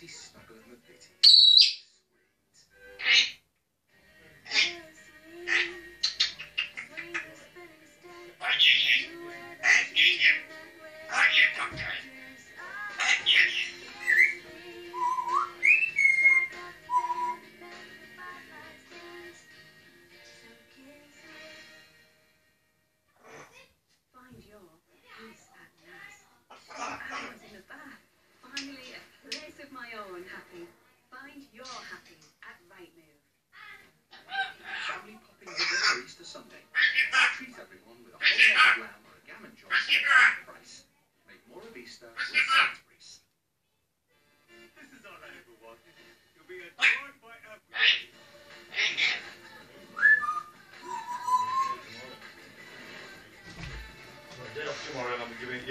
pretty snuggle and a bitty. Find your happy at Right Move. Family popping dinner Easter Sunday. Treat everyone with a whole leg of lamb or a gammon joint at half price. Make more of Easter with Sainsbury's. This is our everyone. You'll be adored by everybody. Day off tomorrow and I'll be giving you